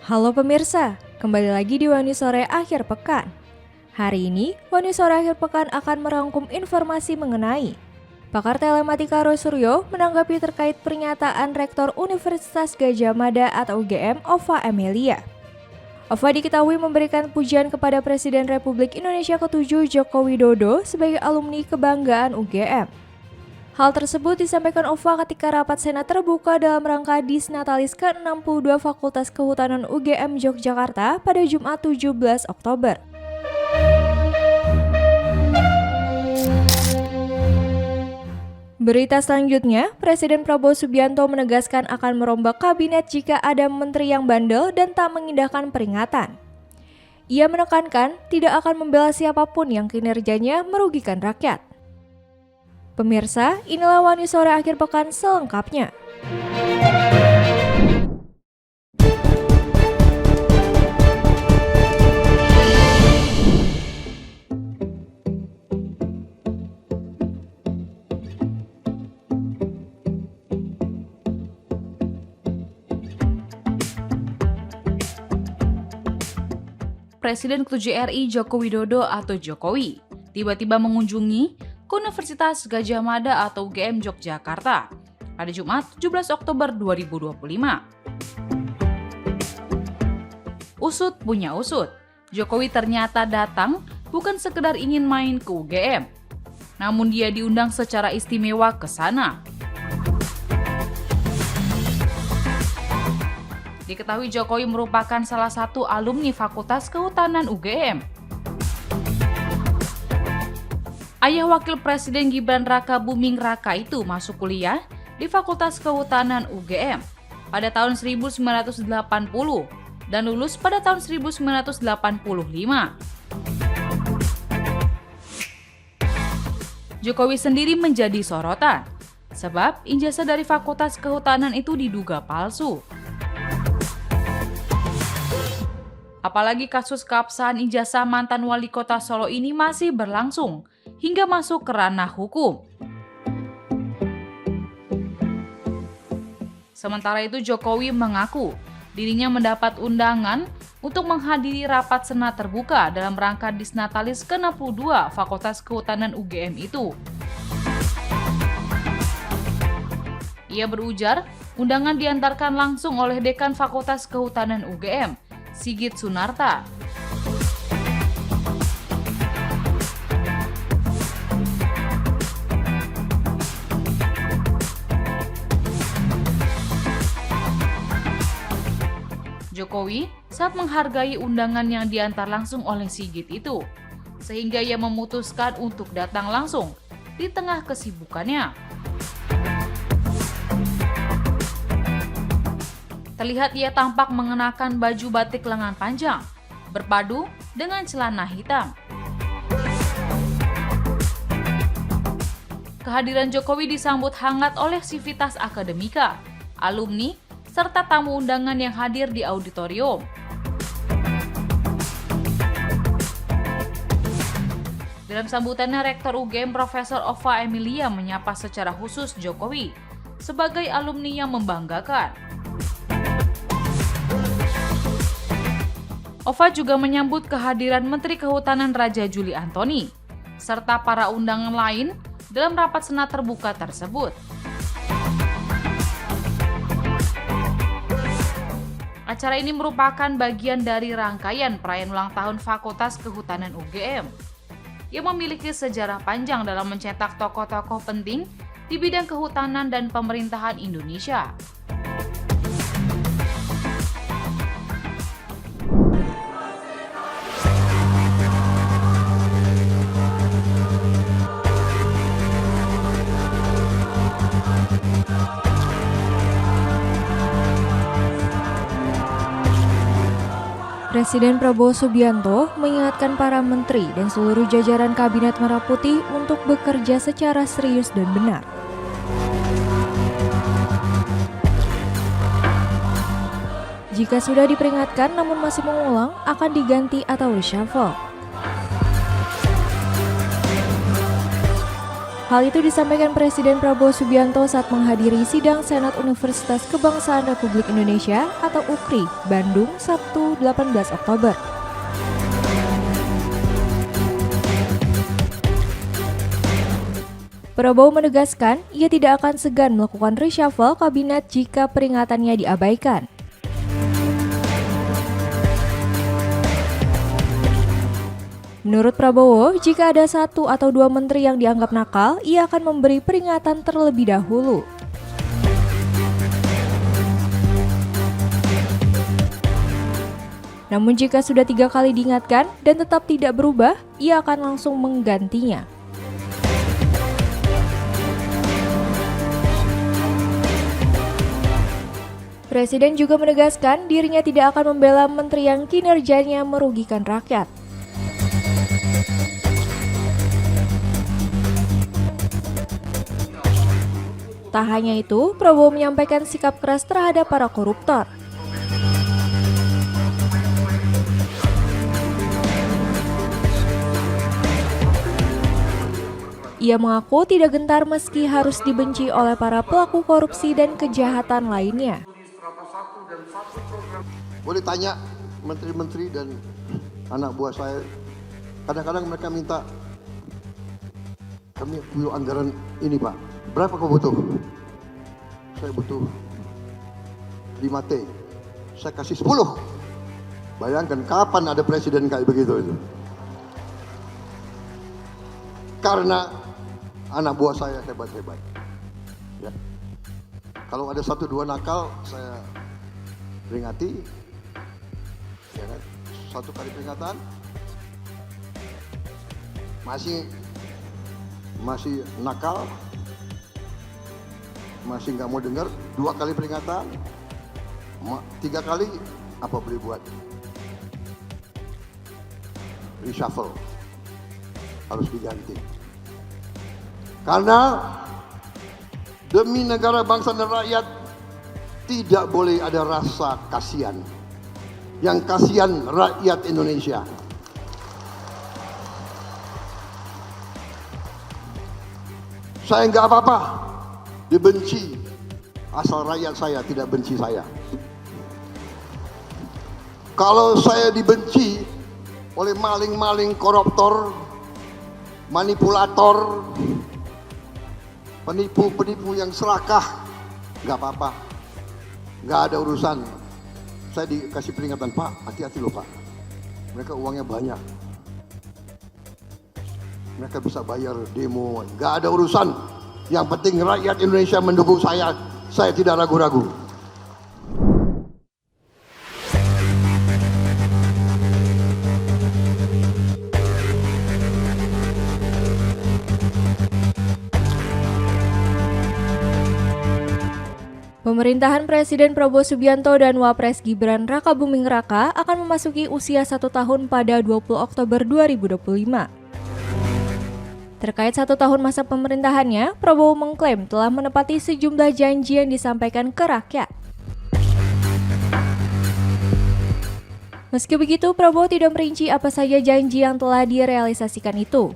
Halo pemirsa, kembali lagi di Wani Sore Akhir Pekan. Hari ini, Wani Sore Akhir Pekan akan merangkum informasi mengenai pakar telematika Roy Suryo menanggapi terkait pernyataan Rektor Universitas Gadjah Mada atau UGM, Ova Amelia. Ova diketahui memberikan pujian kepada Presiden Republik Indonesia ke-7 Joko Widodo sebagai alumni kebanggaan UGM. Hal tersebut disampaikan Ova ketika rapat Senat terbuka dalam rangka Disnatalis ke-62 Fakultas Kehutanan UGM Yogyakarta pada Jumat 17 Oktober. Berita selanjutnya, Presiden Prabowo Subianto menegaskan akan merombak kabinet jika ada menteri yang bandel dan tak mengindahkan peringatan. Ia menekankan tidak akan membela siapapun yang kinerjanya merugikan rakyat. Pemirsa, inilah Wani Sore Akhir Pekan selengkapnya. Presiden ke-7 RI Joko Widodo atau Jokowi tiba-tiba mengunjungi Universitas Gadjah Mada atau UGM Yogyakarta pada Jumat 17 Oktober 2025. Usut punya usut, Jokowi ternyata datang bukan sekedar ingin main ke UGM, namun dia diundang secara istimewa ke sana. Diketahui Jokowi merupakan salah satu alumni Fakultas Kehutanan UGM. Ayah Wakil Presiden Gibran Raka Buming Raka itu masuk kuliah di Fakultas Kehutanan UGM pada tahun 1980 dan lulus pada tahun 1985. Jokowi sendiri menjadi sorotan sebab ijazah dari Fakultas Kehutanan itu diduga palsu. Apalagi kasus keabsahan ijazah mantan wali kota Solo ini masih berlangsung hingga masuk ke ranah hukum. Sementara itu Jokowi mengaku dirinya mendapat undangan untuk menghadiri rapat Senat terbuka dalam rangka Disnatalis ke-62 Fakultas Kehutanan UGM itu. Ia berujar, undangan diantarkan langsung oleh Dekan Fakultas Kehutanan UGM, Sigit Sunarta. Jokowi saat menghargai undangan yang diantar langsung oleh Sigit itu, sehingga ia memutuskan untuk datang langsung di tengah kesibukannya. Terlihat ia tampak mengenakan baju batik lengan panjang, berpadu dengan celana hitam. Kehadiran Jokowi disambut hangat oleh sivitas akademika, alumni, serta tamu undangan yang hadir di auditorium. Dalam sambutannya, Rektor UGM Profesor Ova Amelia menyapa secara khusus Jokowi sebagai alumni yang membanggakan. Ova juga menyambut kehadiran Menteri Kehutanan Raja Juli Antoni, serta para undangan lain dalam rapat Senat terbuka tersebut. Acara ini merupakan bagian dari rangkaian perayaan ulang tahun Fakultas Kehutanan UGM yang memiliki sejarah panjang dalam mencetak tokoh-tokoh penting di bidang kehutanan dan pemerintahan Indonesia. Presiden Prabowo Subianto mengingatkan para menteri dan seluruh jajaran Kabinet Merah Putih untuk bekerja secara serius dan benar. Jika sudah diperingatkan namun masih mengulang, akan diganti atau reshuffle. Hal itu disampaikan Presiden Prabowo Subianto saat menghadiri sidang Senat Universitas Kebangsaan Republik Indonesia atau UKRI, Bandung, Sabtu 18 Oktober. Prabowo menegaskan ia tidak akan segan melakukan reshuffle kabinet jika peringatannya diabaikan. Menurut Prabowo, jika ada 1 atau 2 menteri yang dianggap nakal, ia akan memberi peringatan terlebih dahulu. Namun jika sudah 3 kali diingatkan dan tetap tidak berubah, ia akan langsung menggantinya. Presiden juga menegaskan dirinya tidak akan membela menteri yang kinerjanya merugikan rakyat. Tak hanya itu, Prabowo menyampaikan sikap keras terhadap para koruptor. Ia mengaku tidak gentar meski harus dibenci oleh para pelaku korupsi dan kejahatan lainnya. Boleh tanya menteri-menteri dan anak buah saya, kadang-kadang mereka minta, kami punya anggaran ini Pak, berapa kau butuh? Saya butuh 5T, saya kasih 10. Bayangkan kapan ada presiden kayak begitu itu. Karena anak buah saya hebat-hebat. Ya. Kalau ada 1-2 nakal, saya peringati. Ya kan? 1 kali peringatan, masih nakal, masih nggak mau dengar, 2 kali peringatan, 3 kali, apa boleh buat? Reshuffle, harus diganti. Karena demi negara, bangsa dan rakyat tidak boleh ada rasa kasihan. Yang kasihan rakyat Indonesia. Saya nggak apa-apa dibenci, asal rakyat saya tidak benci saya. Kalau saya dibenci oleh maling-maling, koruptor, manipulator, penipu-penipu yang serakah, nggak apa-apa, nggak ada urusan. Saya dikasih peringatan, Pak, hati-hati loh Pak, mereka uangnya banyak, mereka bisa bayar demo, nggak ada urusan. Yang penting rakyat Indonesia mendukung saya tidak ragu-ragu. Pemerintahan Presiden Prabowo Subianto dan Wapres Gibran Rakabuming Raka akan memasuki usia 1 tahun pada 20 Oktober 2025. Terkait 1 tahun masa pemerintahannya, Prabowo mengklaim telah menepati sejumlah janji yang disampaikan ke rakyat. Meski begitu, Prabowo tidak merinci apa saja janji yang telah direalisasikan itu.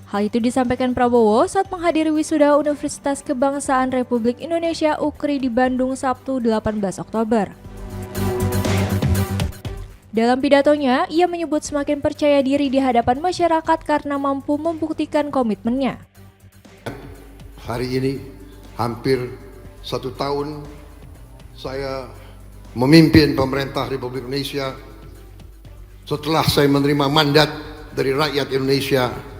Hal itu disampaikan Prabowo saat menghadiri wisuda Universitas Kebangsaan Republik Indonesia UKRI di Bandung Sabtu 18 Oktober. Dalam pidatonya, ia menyebut semakin percaya diri di hadapan masyarakat karena mampu membuktikan komitmennya. Hari ini hampir 1 tahun saya memimpin pemerintah Republik Indonesia setelah saya menerima mandat dari rakyat Indonesia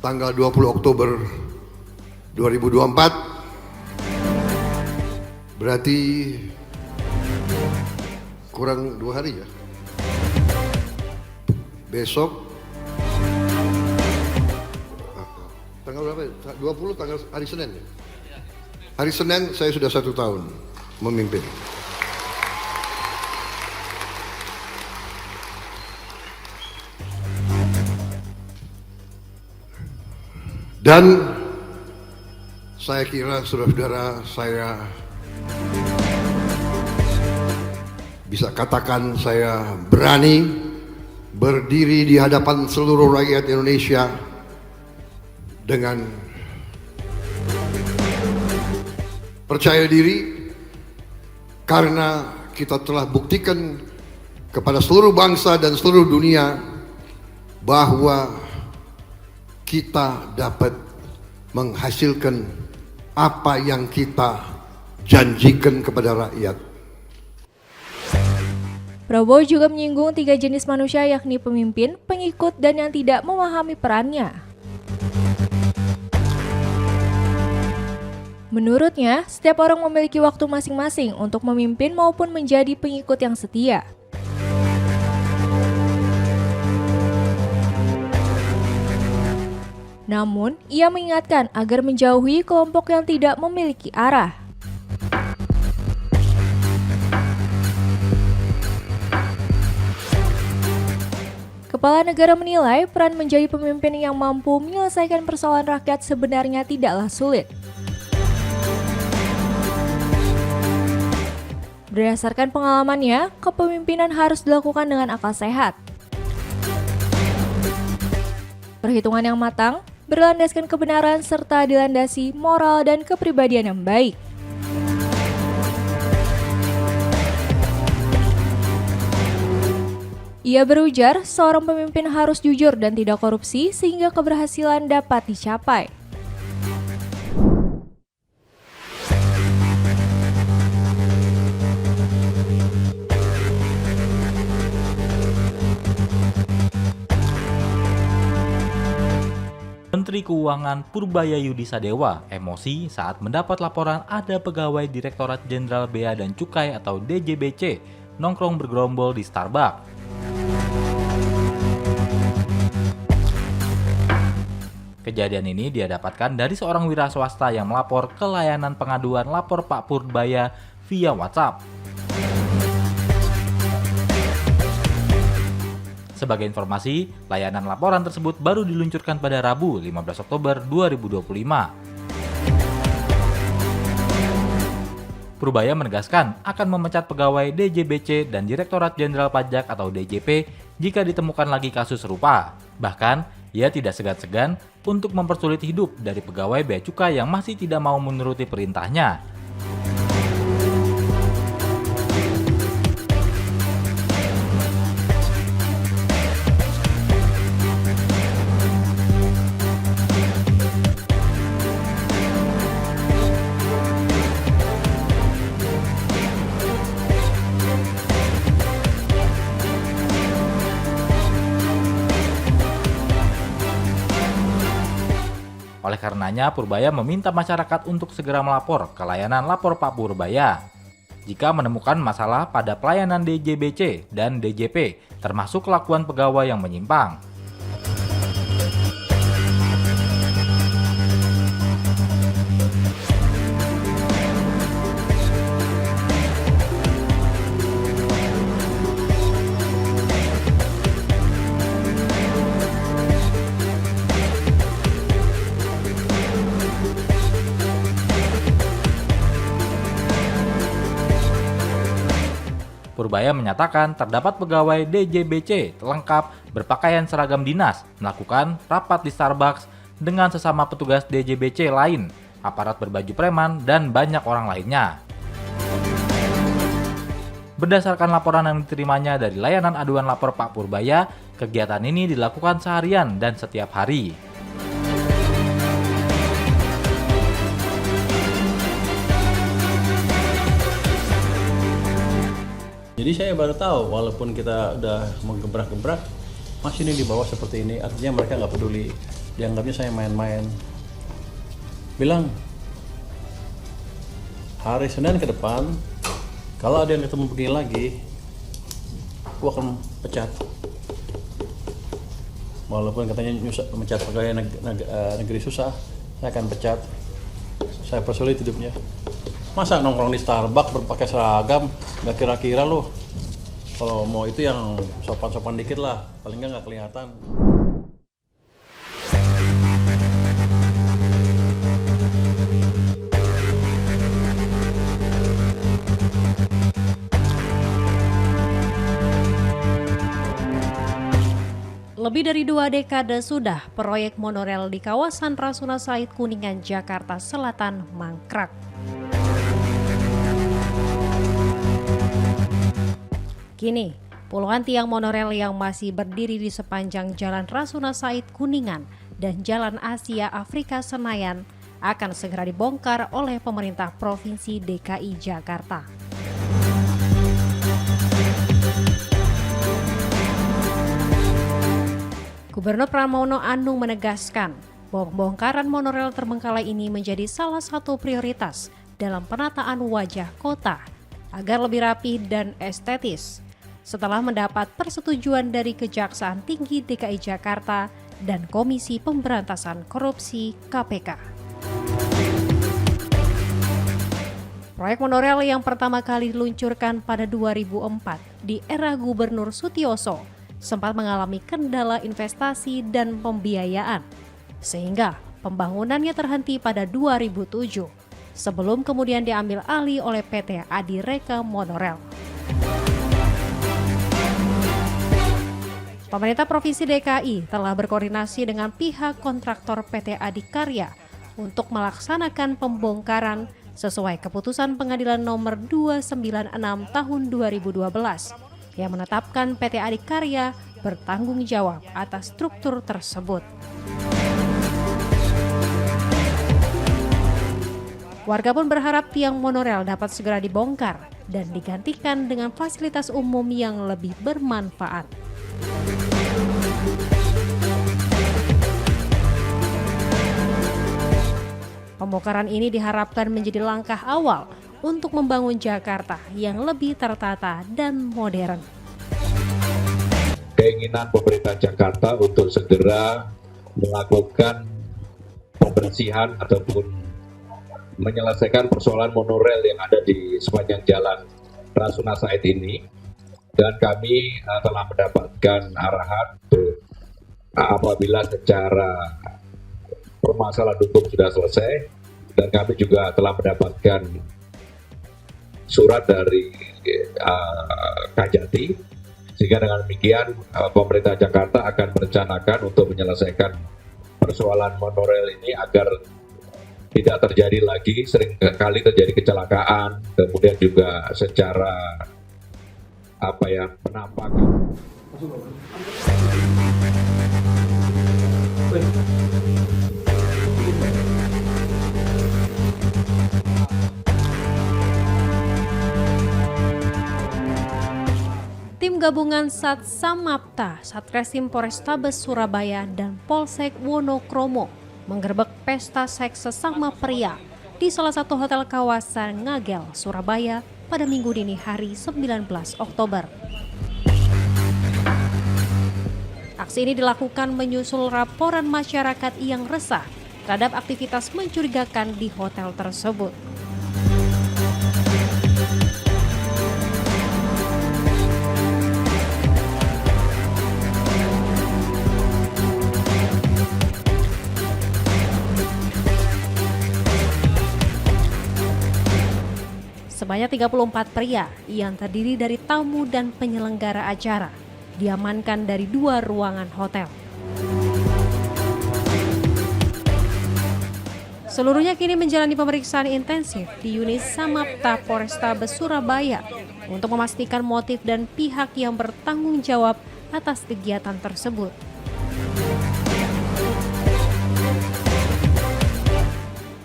tanggal 20 Oktober 2024, berarti kurang 2 hari ya. Besok tanggal berapa? 20 tanggal hari Senin ya? Hari Senin saya sudah 1 tahun memimpin. Dan saya kira saudara-saudara, saya bisa katakan saya berani berdiri di hadapan seluruh rakyat Indonesia dengan percaya diri karena kita telah buktikan kepada seluruh bangsa dan seluruh dunia bahwa kita dapat menghasilkan apa yang kita janjikan kepada rakyat. Prabowo juga menyinggung 3 jenis manusia, yakni pemimpin, pengikut, dan yang tidak memahami perannya. Menurutnya, setiap orang memiliki waktu masing-masing untuk memimpin maupun menjadi pengikut yang setia. Namun, ia mengingatkan agar menjauhi kelompok yang tidak memiliki arah. Kepala negara menilai peran menjadi pemimpin yang mampu menyelesaikan persoalan rakyat sebenarnya tidaklah sulit. Berdasarkan pengalamannya, kepemimpinan harus dilakukan dengan akal sehat. Perhitungan yang matang, berlandaskan kebenaran serta dilandasi moral dan kepribadian yang baik. Ia berujar, seorang pemimpin harus jujur dan tidak korupsi sehingga keberhasilan dapat dicapai. Menteri Keuangan Purbayayudi Sadewa emosi saat mendapat laporan ada pegawai Direktorat Jenderal Bea dan Cukai atau DJBC nongkrong bergerombol di Starbucks. Kejadian ini dia dapatkan dari seorang wira swasta yang melapor ke layanan pengaduan lapor Pak Purbaya via WhatsApp. Sebagai informasi, layanan laporan tersebut baru diluncurkan pada Rabu 15 Oktober 2025. Purbaya menegaskan akan memecat pegawai DJBC dan Direktorat Jenderal Pajak atau DJP jika ditemukan lagi kasus serupa. Bahkan, ia tidak segan-segan untuk mempersulit hidup dari pegawai bea cukai yang masih tidak mau menuruti perintahnya. Oleh karenanya, Purbaya meminta masyarakat untuk segera melapor ke layanan lapor Pak Purbaya jika menemukan masalah pada pelayanan DJBC dan DJP, termasuk kelakuan pegawai yang menyimpang. Purbaya menyatakan terdapat pegawai DJBC lengkap berpakaian seragam dinas melakukan rapat di Starbucks dengan sesama petugas DJBC lain, aparat berbaju preman, dan banyak orang lainnya. Berdasarkan laporan yang diterimanya dari layanan aduan lapor Pak Purbaya, kegiatan ini dilakukan seharian dan setiap hari. Jadi saya baru tahu, walaupun kita udah menggebrak-gebrak, masih ini di bawah seperti ini. Artinya mereka nggak peduli, dianggapnya saya main-main. Bilang, hari Senin ke depan, kalau ada yang ketemu begini lagi, aku akan pecat. Walaupun katanya mecat pegawai negeri susah, saya akan pecat. Saya persulit hidupnya. Masa nongkrong di Starbucks berpakai seragam, nggak kira-kira loh. Kalau mau itu yang sopan-sopan dikit lah, paling nggak kelihatan. Lebih dari 2 dekade sudah proyek monorel di kawasan Rasuna Said Kuningan, Jakarta Selatan mangkrak. Kini, puluhan tiang monorel yang masih berdiri di sepanjang Jalan Rasuna Said Kuningan dan Jalan Asia Afrika Senayan akan segera dibongkar oleh pemerintah Provinsi DKI Jakarta. Gubernur Pramono Anung menegaskan bahwa pembongkaran monorel terbengkalai ini menjadi salah satu prioritas dalam penataan wajah kota agar lebih rapi dan estetis setelah mendapat persetujuan dari Kejaksaan Tinggi DKI Jakarta dan Komisi Pemberantasan Korupsi (KPK). Proyek monorel yang pertama kali diluncurkan pada 2004 di era Gubernur Sutioso sempat mengalami kendala investasi dan pembiayaan, sehingga pembangunannya terhenti pada 2007, sebelum kemudian diambil alih oleh PT Adireka Monorel. Pemerintah Provinsi DKI telah berkoordinasi dengan pihak kontraktor PT Adikarya untuk melaksanakan pembongkaran sesuai keputusan Pengadilan Nomor 296 Tahun 2012 yang menetapkan PT Adikarya bertanggung jawab atas struktur tersebut. Warga pun berharap tiang monorel dapat segera dibongkar dan digantikan dengan fasilitas umum yang lebih bermanfaat. Pembongkaran ini diharapkan menjadi langkah awal untuk membangun Jakarta yang lebih tertata dan modern. Keinginan pemerintah Jakarta untuk segera melakukan pembersihan ataupun menyelesaikan persoalan monorel yang ada di sepanjang jalan Rasuna Said ini, dan kami telah mendapatkan arahan untuk apabila secara permasalahan hukum sudah selesai, dan kami juga telah mendapatkan surat dari Kajati, sehingga dengan demikian pemerintah Jakarta akan merencanakan untuk menyelesaikan persoalan monorel ini agar tidak terjadi lagi. Sering kali terjadi kecelakaan, kemudian juga secara penampakan. Tim gabungan Satsamapta, Satreskrim Polrestabes Surabaya dan Polsek Wonokromo menggerebek pesta seks sesama pria di salah satu hotel kawasan Ngagel, Surabaya pada Minggu dini hari 19 Oktober. Aksi ini dilakukan menyusul laporan masyarakat yang resah terhadap aktivitas mencurigakan di hotel tersebut. Sebanyak 34 pria yang terdiri dari tamu dan penyelenggara acara diamankan dari 2 ruangan hotel. Seluruhnya kini menjalani pemeriksaan intensif di unit Samapta Polrestabes Surabaya untuk memastikan motif dan pihak yang bertanggung jawab atas kegiatan tersebut.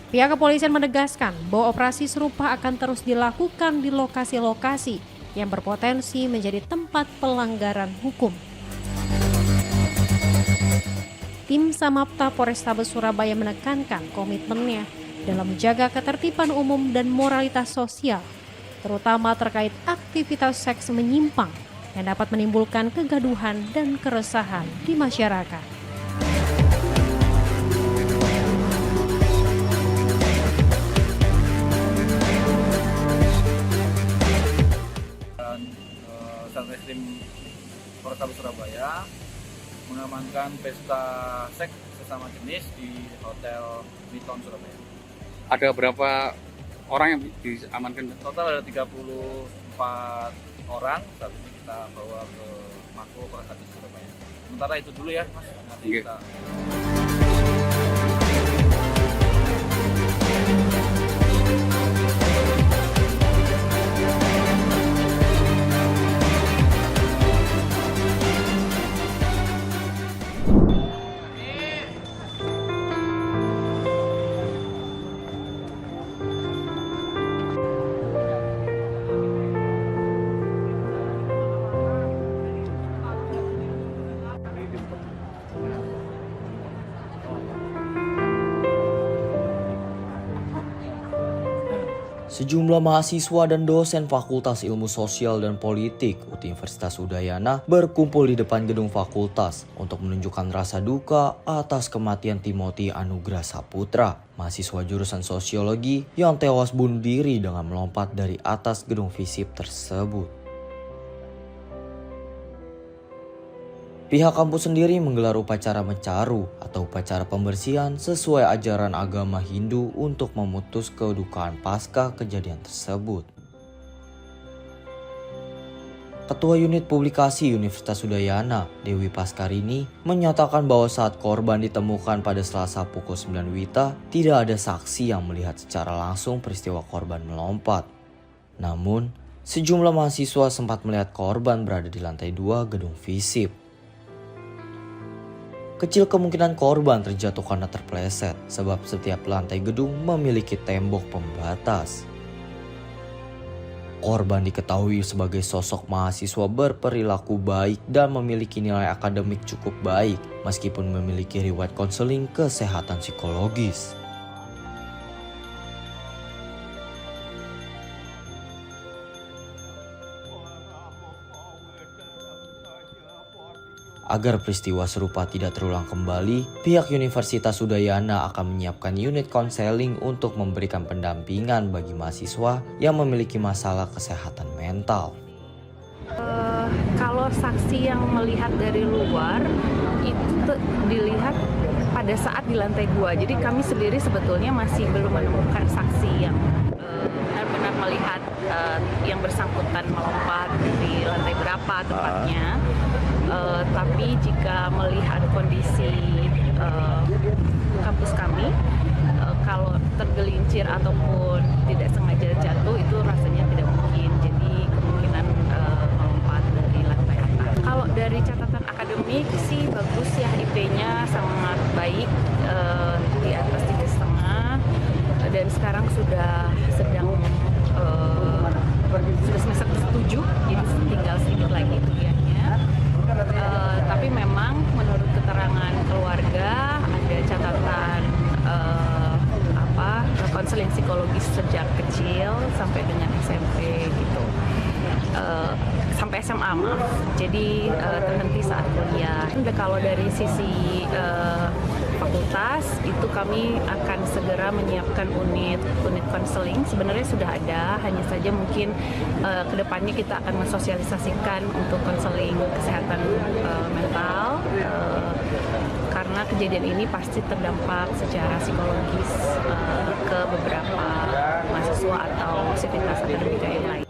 Pihak kepolisian menegaskan bahwa operasi serupa akan terus dilakukan di lokasi-lokasi yang berpotensi menjadi tempat pelanggaran hukum. Tim Samapta Polrestabes Surabaya menekankan komitmennya dalam menjaga ketertiban umum dan moralitas sosial, terutama terkait aktivitas seks menyimpang yang dapat menimbulkan kegaduhan dan keresahan di masyarakat. Satreskrim Polrestabes Surabaya mengamankan pesta seks sesama jenis di Hotel Niton Surabaya. Ada berapa orang yang diamankan? Total ada 34 orang, saat ini kita bawa ke Mako Polrestabes Surabaya. sementara itu dulu ya Mas. Nanti Oke. kita Sejumlah mahasiswa dan dosen Fakultas Ilmu Sosial dan Politik Universitas Udayana berkumpul di depan gedung fakultas untuk menunjukkan rasa duka atas kematian Timothy Anugrah Saputra, mahasiswa jurusan sosiologi yang tewas bunuh diri dengan melompat dari atas gedung FISIP tersebut. Pihak kampus sendiri menggelar upacara mencaru atau upacara pembersihan sesuai ajaran agama Hindu untuk memutus kedukaan pasca kejadian tersebut. Ketua Unit Publikasi Universitas Udayana, Dewi Paskarini, menyatakan bahwa saat korban ditemukan pada Selasa pukul 9 WITA, tidak ada saksi yang melihat secara langsung peristiwa korban melompat. Namun, sejumlah mahasiswa sempat melihat korban berada di lantai 2 gedung FISIP. Kecil kemungkinan korban terjatuh karena terpleset, sebab setiap lantai gedung memiliki tembok pembatas. Korban diketahui sebagai sosok mahasiswa berperilaku baik dan memiliki nilai akademik cukup baik, meskipun memiliki riwayat konseling kesehatan psikologis. Agar peristiwa serupa tidak terulang kembali, pihak Universitas Udayana akan menyiapkan unit konseling untuk memberikan pendampingan bagi mahasiswa yang memiliki masalah kesehatan mental. Kalau saksi yang melihat dari luar itu dilihat pada saat di lantai 2. Jadi kami sendiri sebetulnya masih belum menemukan saksi yang benar-benar melihat yang bersangkutan melompat di lantai berapa tepatnya. Tapi jika melihat kondisi kampus kami, kalau tergelincir ataupun tidak sengaja jatuh itu rasanya tidak mungkin. Jadi kemungkinan melompat dari lantai atas. Kalau dari catatan akademik sih bagus ya, IP-nya sangat baik, di atas 3,5, dan sekarang sudah sedang sudah semester 7, jadi tinggal sedikit lagi ujiannya. Tapi memang menurut keterangan keluarga ada catatan konseling psikologis sejak kecil sampai dengan SMP gitu, sampai SMA maaf. Jadi terhenti saat kuliah. Kalau dari sisi fakultas itu kami akan segera menyiapkan unit konseling. Sebenarnya sudah ada, hanya saja mungkin kedepannya kita akan mensosialisasikan untuk konseling kesehatan mental, karena kejadian ini pasti terdampak secara psikologis ke beberapa mahasiswa atau sivitas akademika yang lain.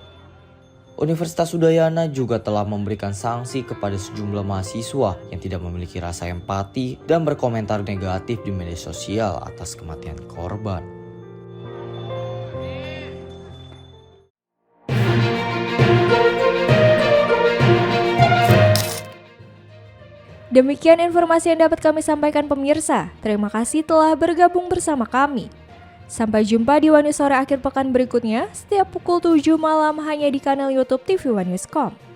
Universitas Udayana juga telah memberikan sanksi kepada sejumlah mahasiswa yang tidak memiliki rasa empati dan berkomentar negatif di media sosial atas kematian korban. Demikian informasi yang dapat kami sampaikan pemirsa. Terima kasih telah bergabung bersama kami. Sampai jumpa di One News Sore akhir pekan berikutnya setiap pukul 7 malam hanya di kanal YouTube TV One News.com.